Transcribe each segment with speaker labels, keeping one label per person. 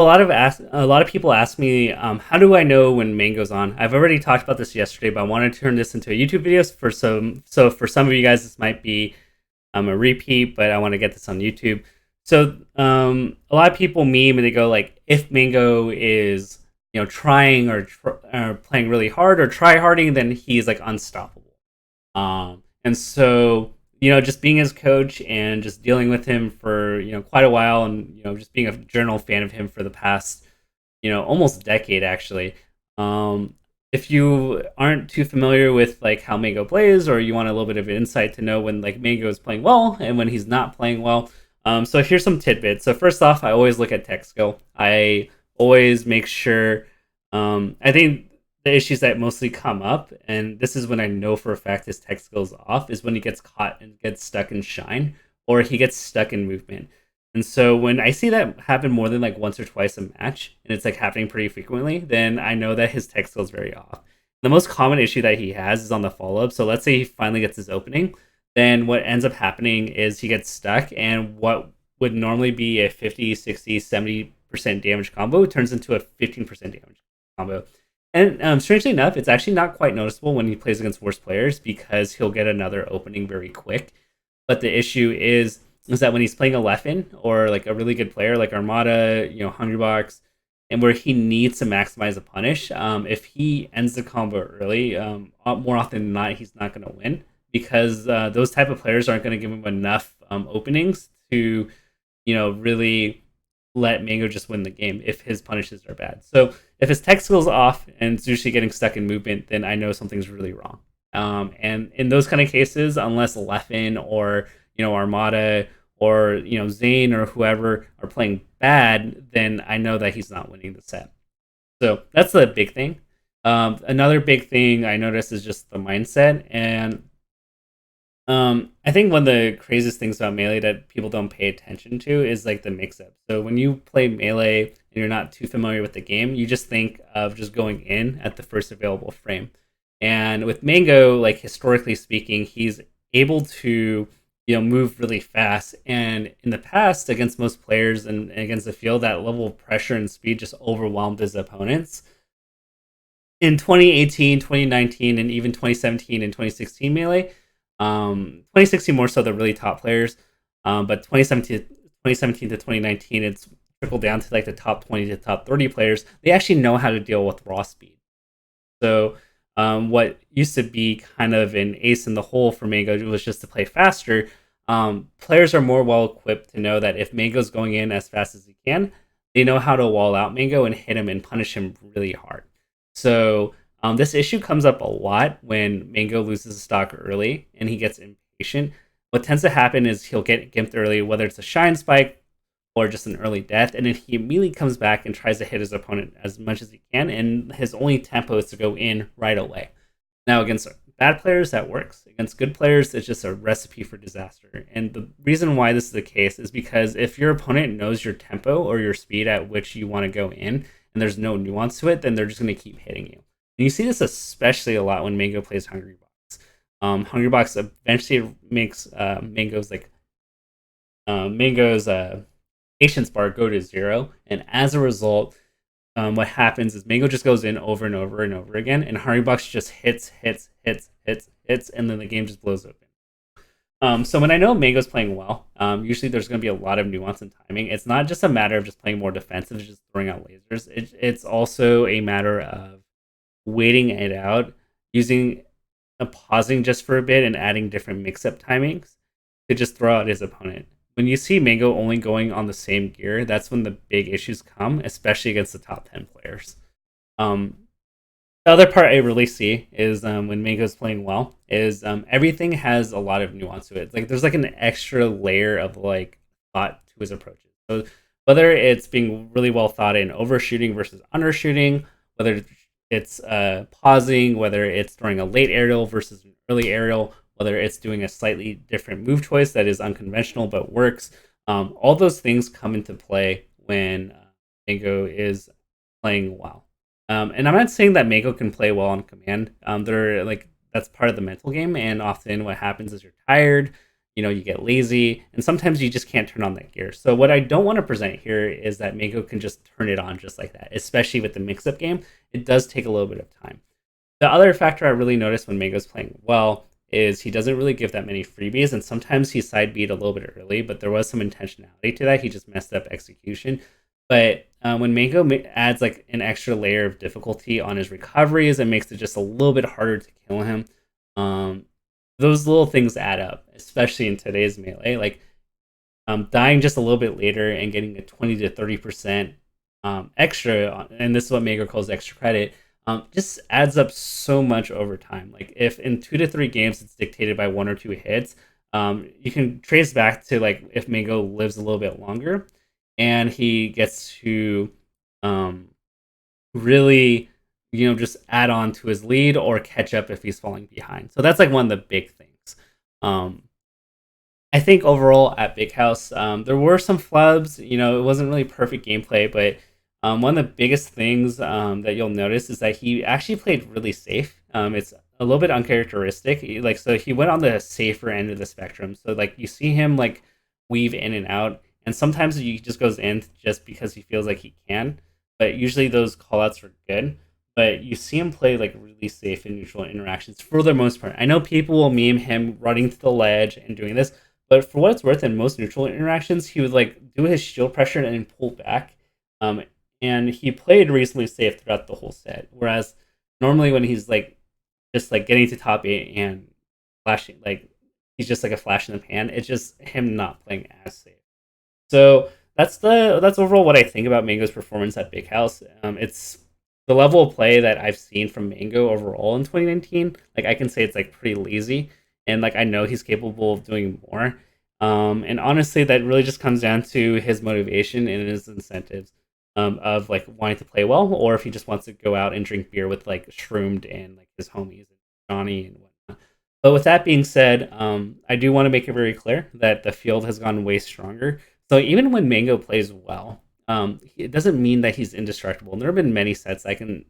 Speaker 1: A lot of people ask me, how do I know when Mango's on? I've already talked about this yesterday, but I wanted to turn this into a YouTube video for some. So for some of you guys, this might be a repeat, but I want to get this on YouTube. So a lot of people meme and they go like, if Mango is trying or playing really hard or try harding, then he's like unstoppable. And so just being his coach and just dealing with him for quite a while, and just being a general fan of him for the past almost decade actually. Um, if you aren't too familiar with like how Mango plays, or you want a little bit of insight to know when like Mango is playing well and when he's not playing well, so here's some tidbits. So first off, I always look at tech skill. I always make sure. I think the issues that mostly come up, and this is when I know for a fact his tech skills off, is when he gets caught and gets stuck in shine, or he gets stuck in movement. And so when I see that happen more than like once or twice a match, and it's like happening pretty frequently, then I know that his tech skill is very off. The most common issue that he has is on the follow up. So let's say he finally gets his opening, then what ends up happening is he gets stuck, and what would normally be a 50, 60, 70% damage combo turns into a 15% damage combo. And strangely enough, it's actually not quite noticeable when he plays against worse players because he'll get another opening very quick. But the issue is that when he's playing a Leffen or like a really good player like Armada, Hungrybox, and where he needs to maximize a punish, if he ends the combo early, more often than not, he's not going to win because those type of players aren't going to give him enough openings to, really let Mango just win the game if his punishes are bad. So if his tech skills off and it's usually getting stuck in movement, then I know something's really wrong. And in those kind of cases, unless Leffen or Armada or Zane or whoever are playing bad, then I know that he's not winning the set. So that's the big thing. Another big thing I noticed is just the mindset, and I think one of the craziest things about Melee that people don't pay attention to is like the mix-up. So when you play Melee and you're not too familiar with the game, you just think of just going in at the first available frame. And with Mango, like historically speaking, he's able to move really fast. And in the past, against most players and against the field, that level of pressure and speed just overwhelmed his opponents. In 2018, 2019, and even 2017 and 2016 Melee, 2016 more so the really top players, but 2017 to 2019, it's trickled down to like the top 20 to top 30 players. They actually know how to deal with raw speed. So what used to be kind of an ace in the hole for Mango was just to play faster. Players are more well equipped to know that if Mango's going in as fast as he can, they know how to wall out Mango and hit him and punish him really hard. So this issue comes up a lot when Mango loses stock early and he gets impatient. What tends to happen is he'll get gimped early, whether it's a shine spike or just an early death, and then he immediately comes back and tries to hit his opponent as much as he can, and his only tempo is to go in right away. Now, against bad players, that works. Against good players, it's just a recipe for disaster. And the reason why this is the case is because if your opponent knows your tempo or your speed at which you want to go in, and there's no nuance to it, then they're just going to keep hitting you. And you see this especially a lot when Mango plays Hungrybox. Hungrybox eventually makes Mango's patience bar go to 0, and as a result, what happens is Mango just goes in over and over and over again, and Hungrybox just hits, and then the game just blows open. So when I know Mango's playing well, usually there's going to be a lot of nuance and timing. It's not just a matter of just playing more defensive, just throwing out lasers. It's also a matter of waiting it out, using a pausing just for a bit and adding different mix-up timings to just throw out his opponent. When you see Mango only going on the same gear, that's when the big issues come, especially against the top 10 players. The other part I really see is when Mango's playing well is everything has a lot of nuance to it. Like there's like an extra layer of like thought to his approaches. So whether it's being really well thought in overshooting versus undershooting, whether it's pausing, whether it's throwing a late aerial versus an early aerial, whether it's doing a slightly different move choice that is unconventional but works. All those things come into play when Mango is playing well. And I'm not saying that Mango can play well on command. They're like that's part of the mental game, and often what happens is you're tired, you get lazy, and sometimes you just can't turn on that gear. So what I don't want to present here is that Mango can just turn it on just like that, especially with the mix-up game. It does take a little bit of time. The other factor I really noticed when Mango's playing well is he doesn't really give that many freebies, and sometimes he side beat a little bit early, but there was some intentionality to that. He just messed up execution. But when Mango adds like an extra layer of difficulty on his recoveries and makes it just a little bit harder to kill him, um, those little things add up, especially in today's melee. Like dying just a little bit later and getting a 20 to 30% extra, and this is what Mango calls extra credit, just adds up so much over time. Like if in 2 to 3 games it's dictated by 1 or 2 hits, you can trace back to like if Mango lives a little bit longer and he gets to um, really, just add on to his lead or catch up if he's falling behind. So that's like one of the big things. Um, I think overall at Big House, there were some flubs. It wasn't really perfect gameplay, but one of the biggest things that you'll notice is that he actually played really safe. It's a little bit uncharacteristic. So he went on the safer end of the spectrum. So like you see him like weave in and out, and sometimes he just goes in just because he feels like he can. But usually those callouts are good. But you see him play like really safe in neutral interactions for the most part. I know people will meme him running to the ledge and doing this, but for what it's worth, in most neutral interactions, he would like do his shield pressure and then pull back. Um, and he played reasonably safe throughout the whole set. Whereas normally when he's like just like getting to top 8 and flashing, like he's just like a flash in the pan, it's just him not playing as safe. So that's overall what I think about Mango's performance at Big House. It's the level of play that I've seen from Mango overall in 2019. Like I can say it's like pretty lazy, and like I know he's capable of doing more. And honestly, that really just comes down to his motivation and his incentives of like wanting to play well, or if he just wants to go out and drink beer with like Shroomed and like his homies and Johnny and whatnot. But with that being said, I do want to make it very clear that the field has gone way stronger. So even when Mango plays well, it doesn't mean that he's indestructible. And there have been many sets I can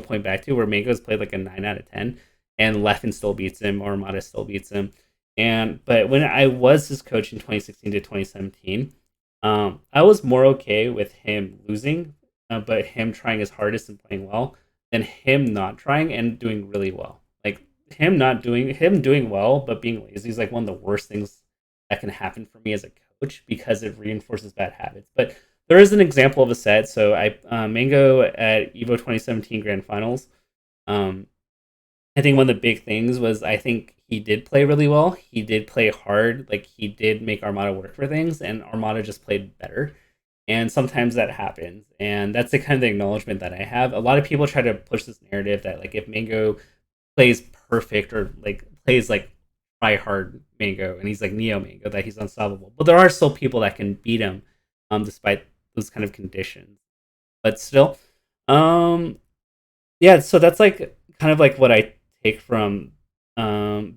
Speaker 1: point back to where Mango's played like a 9 out of 10, and Leffen still beats him, or Armada still beats him. But when I was his coach in 2016 to 2017, I was more okay with him losing, but him trying his hardest and playing well, than him not trying and doing really well. Like him doing well but being lazy is like one of the worst things that can happen for me as a coach, because it reinforces bad habits. But there is an example of a set. So Mango at Evo 2017 Grand Finals. I think one of the big things was I think he did play really well. He did play hard. Like he did make Armada work for things, and Armada just played better. And sometimes that happens, and that's the kind of acknowledgement that I have. A lot of people try to push this narrative that like if Mango plays perfect or like plays like try hard Mango and he's like Neo Mango, that he's unstoppable. But there are still people that can beat him, despite those kind of conditions. But still, yeah. So that's like kind of like what I take from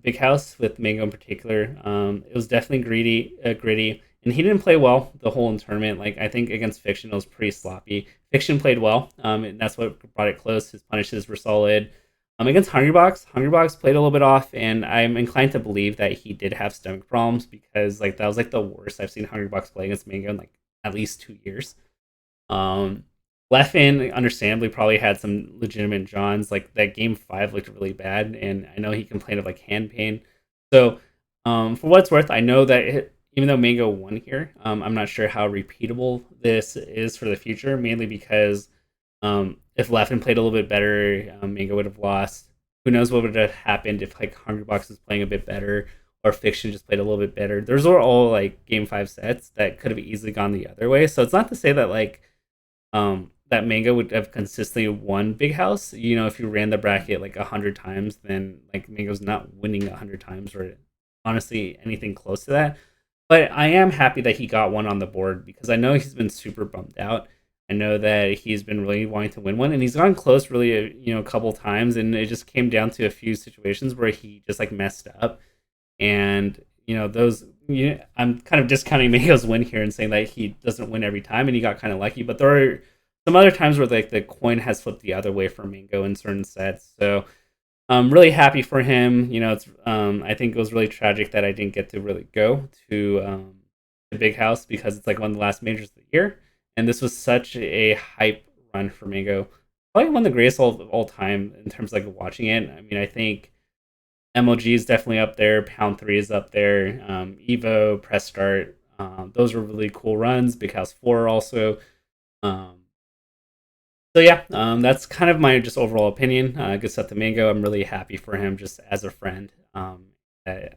Speaker 1: Big House with Mango in particular. It was definitely gritty, and he didn't play well the whole tournament. Like I think against Fiction, it was pretty sloppy. Fiction played well, and that's what brought it close. His punishes were solid. Against Hungrybox played a little bit off, and I'm inclined to believe that he did have stomach problems, because like that was like the worst I've seen Hungrybox play against Mango in like at least 2 years. Um, Leffen, understandably, probably had some legitimate Johns. Like that game 5 looked really bad, and I know he complained of like hand pain. So, for what it's worth, I know that even though Mango won here, I'm not sure how repeatable this is for the future. Mainly because if Leffen played a little bit better, Mango would have lost. Who knows what would have happened if like Hungrybox was playing a bit better, or Fiction just played a little bit better. Those were all like game 5 sets that could have easily gone the other way. So it's not to say that like that Mango would have consistently won Big House. If you ran the bracket like 100 times, then like Mango's not winning 100 times, or honestly anything close to that. But I am happy that he got one on the board, because I know he's been super bummed out. I know that he's been really wanting to win one, and he's gone close really, a couple times, and it just came down to a few situations where he just like messed up, and those. I'm kind of discounting Mango's win here and saying that he doesn't win every time, and he got kind of lucky. But there are some other times where like the coin has flipped the other way for Mango in certain sets. So I'm really happy for him. It's I think it was really tragic that I didn't get to really go to the big house because it's like one of the last majors of the year, and this was such a hype run for Mango. Probably one of the greatest of all time in terms of like watching it. I mean, I think MLG is definitely up there. Pound Three is up there. Evo, Press Start. Those were really cool runs. Big House 4 also. Um, so yeah, that's kind of my just overall opinion. Good stuff to Mango. I'm really happy for him just as a friend. I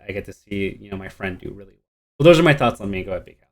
Speaker 1: get to see my friend do really well. So those are my thoughts on Mango at Big House.